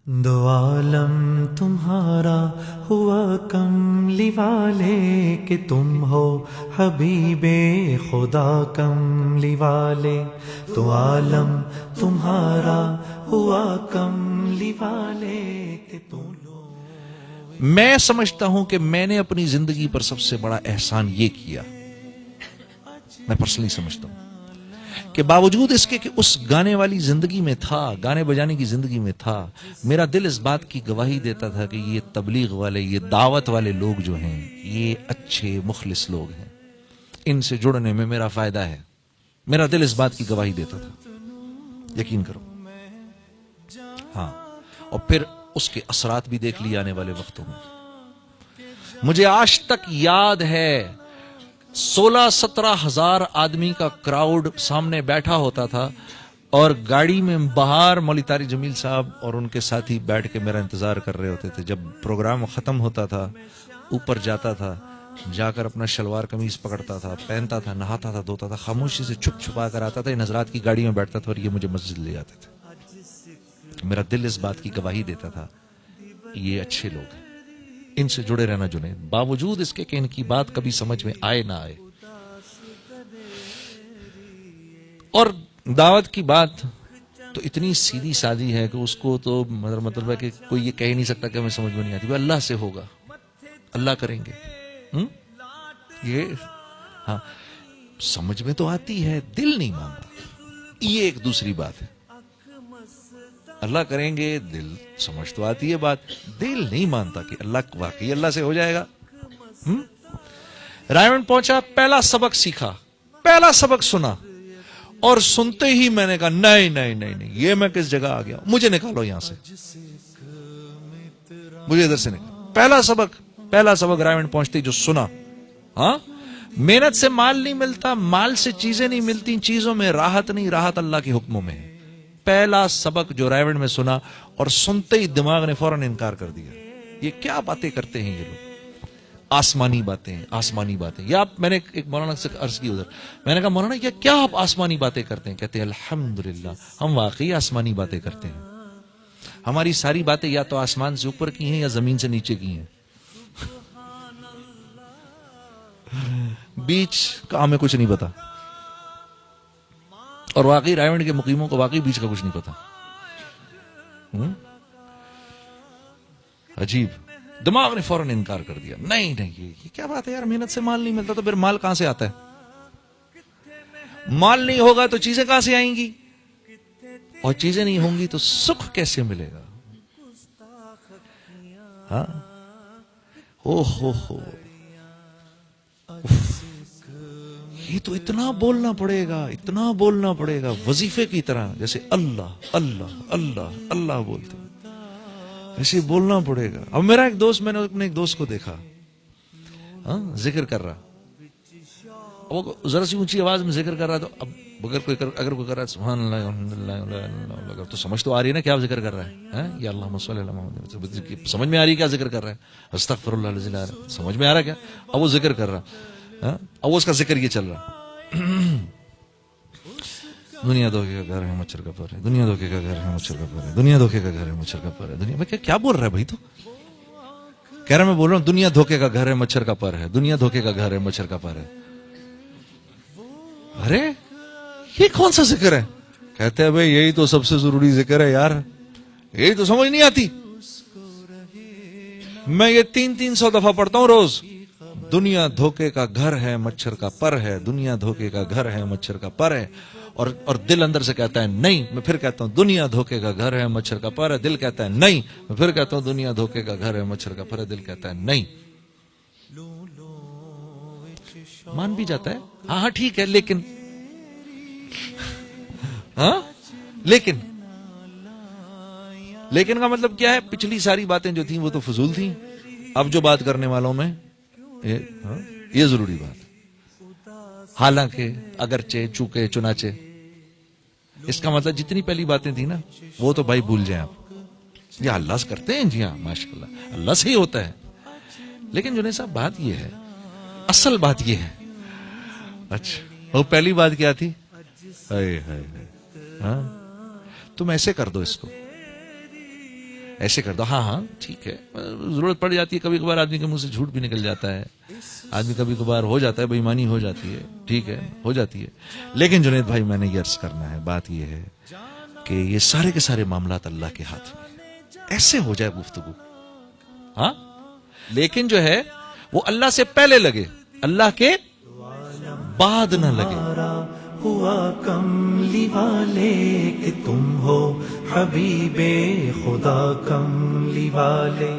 دو عالم تمہارا ہوا کملی والے کہ تم ہو حبیب خدا کملی والے. دو عالم تمہارا ہوا کملی والے کہ تم ہو. میں سمجھتا ہوں کہ میں نے اپنی زندگی پر سب سے بڑا احسان یہ کیا، میں پرسنلی سمجھتا ہوں کہ باوجود اس کے کہ اس گانے والی زندگی میں تھا، گانے بجانے کی زندگی میں تھا، میرا دل اس بات کی گواہی دیتا تھا کہ یہ تبلیغ والے، یہ دعوت والے لوگ جو ہیں یہ اچھے مخلص لوگ ہیں، ان سے جڑنے میں میرا فائدہ ہے. میرا دل اس بات کی گواہی دیتا تھا، یقین کرو. ہاں، اور پھر اس کے اثرات بھی دیکھ لیے آنے والے وقتوں میں. مجھے آج تک یاد ہے 16-17 ہزار آدمی کا کراؤڈ سامنے بیٹھا ہوتا تھا اور گاڑی میں باہر مولوی طارق جمیل صاحب اور ان کے ساتھی بیٹھ کے میرا انتظار کر رہے ہوتے تھے. جب پروگرام ختم ہوتا تھا اوپر جاتا تھا، جا کر اپنا شلوار قمیض پکڑتا تھا، پہنتا تھا، نہاتا تھا، دھوتا تھا، خاموشی سے چھپ چھپا کر آتا تھا، ان حضرات کی گاڑی میں بیٹھتا تھا اور یہ مجھے مسجد لے جاتے تھے. میرا دل اس بات کی گواہی دیتا تھا یہ اچھے لوگ ہیں، ان سے جڑے رہنا جنید، باوجود اس کے کہ ان کی بات کبھی سمجھ میں آئے نہ آئے. اور دعوت کی بات تو اتنی سیدھی سادی ہے کہ اس کو تو مطلب ہے کہ کوئی یہ کہہ نہیں سکتا کہ ہمیں سمجھ میں نہیں آتی. وہ اللہ سے ہوگا، اللہ کریں گے. یہ ہاں سمجھ میں تو آتی ہے، دل نہیں مانتا، یہ ایک دوسری بات ہے. اللہ کریں گے، دل سمجھ تو آتی ہے بات، دل نہیں مانتا کہ اللہ واقعی اللہ سے ہو جائے گا. رائے پہنچا، پہلا سبق سیکھا، پہلا سبق سنا، اور سنتے ہی میں نے کہا نہیں نہیں نہیں نہیں، یہ میں کس جگہ آ گیا، مجھے نکالو یہاں سے، مجھے ادھر سے نکالو. پہلا سبق رائے پہنچتے جو سنا. ہاں، محنت سے مال نہیں ملتا، مال سے چیزیں نہیں ملتی، چیزوں میں راحت نہیں، راحت اللہ کے حکموں میں ہے. پہلا سبق جو رائے میں سنا اور سنتے ہی دماغ نے فوراً انکار کر دیا. یہ کیا باتیں کرتے ہیں یہ لوگ، آسمانی باتیں، آسمانی باتیں. یا میں نے ایک مولانا سے عرض کی ادھر، میں نے کہا مولانا کیا آپ آسمانی باتیں کرتے ہیں؟ کہتے ہیں الحمدللہ ہم واقعی آسمانی باتیں کرتے ہیں. ہماری ساری باتیں یا تو آسمان سے اوپر کی ہیں یا زمین سے نیچے کی ہیں، بیچ کا ہمیں کچھ نہیں پتا. اور واقعی رائے کے مقیموں کو واقعی بیچ کا کچھ نہیں پتا. عجیب. دماغ نے فوراً انکار کر دیا، نہیں نہیں یہ کیا بات ہے یار، محنت سے مال نہیں ملتا تو پھر مال کہاں سے آتا ہے؟ مال نہیں ہوگا تو چیزیں کہاں سے آئیں گی؟ اور چیزیں نہیں ہوں گی تو سکھ کیسے ملے گا؟ ہاں، او ہو یہ تو اتنا بولنا پڑے گا، اتنا بولنا پڑے گا وظیفے کی طرح، جیسے اللہ اللہ اللہ اللہ بولتے ایسے بولنا پڑے گا. اب میرا ایک دوست، میں نے اپنے ایک دوست کو دیکھا ذکر کر رہا، وہ ذرا سی اونچی آواز میں ذکر کر رہا، تو اب اگر کوئی کر رہا ہے سبحان اللہ الحمدللہ تو سمجھ تو آ رہی ہے نا کیا ذکر کر رہا ہے، یا اللہم صلی اللہ علیہ وسلم، سمجھ میں آ رہی ہے کیا ذکر کر رہا ہے، استغفر اللہ العظیم، سمجھ میں آ رہا ہے کیا؟ اب وہ ذکر کر رہا، اب اس کا ذکر یہ چل رہا، دنیا دھوکے کا گھر ہے مچھر کا پر ہے، دنیا دھوکے کا گھر ہے مچھر کا پر ہے، دنیا دھوکے کا گھر ہے مچھر کا پر ہے. دنیا میں کیا بول رہا ہے بھائی؟ تو کہہ رہا میں بول رہا ہوں دنیا دھوکے کا گھر ہے مچھر کا پر ہے، دنیا دھوکے کا گھر ہے مچھر کا پر ہے. ارے یہ کون سا ذکر ہے؟ کہتے ہیں بھائی یہی تو سب سے ضروری ذکر ہے یار، یہی تو سمجھ نہیں آتی. میں یہ 300 دفعہ پڑھتا ہوں روز. دنیا دھوکے کا گھر ہے مچھر کا پر ہے، دنیا دھوکے کا گھر ہے مچھر کا پر ہے. اور دل اندر سے کہتا ہے نہیں. میں پھر کہتا ہوں دنیا دھوکے کا گھر ہے مچھر کا پر ہے. دل کہتا ہے نہیں. میں پھر کہتا ہوں دنیا دھوکے کا گھر ہے مچھر کا پر ہے. دل کہتا ہے نہیں. مان بھی جاتا ہے ہاں ٹھیک ہے، لیکن لیکن کا مطلب کیا ہے؟ پچھلی ساری باتیں جو تھیں وہ تو فضول تھیں، اب جو بات کرنے والوں میں یہ ضروری بات. حالانکہ اگرچہ چونکہ چنانچہ، اس کا مطلب جتنی پہلی باتیں تھیں نا وہ تو بھائی بھول جائیں آپ. یہ اللہ سے کرتے ہیں، جی ہاں ماشاءاللہ اللہ سے ہی ہوتا ہے. لیکن جنید صاحب بات یہ ہے، اصل بات یہ ہے. اچھا وہ پہلی بات کیا تھی؟ تم ایسے کر دو اس کو، ایسے کر دو, ہاں ہاں ٹھیک ہے, ضرورت پڑ جاتی ہے کبھی کبھار, آدمی کے منہ سے جھوٹ بھی نکل جاتا ہے, آدمی کبھی کبھار ہو جاتا ہے, بے ایمانی ہو جاتی ہے, ٹھیک ہے ہو جاتی ہے. لیکن جنید بھائی میں نے یہ عرض کرنا ہے, بات یہ ہے کہ یہ سارے کے سارے معاملات اللہ کے ہاتھ میں, ایسے ہو جائے گفتگو, ہاں, لیکن جو ہے وہ اللہ سے پہلے لگے, اللہ کے بعد نہ لگے. ہوا کملی والے کہ تم ہو حبیب خدا کملی والے.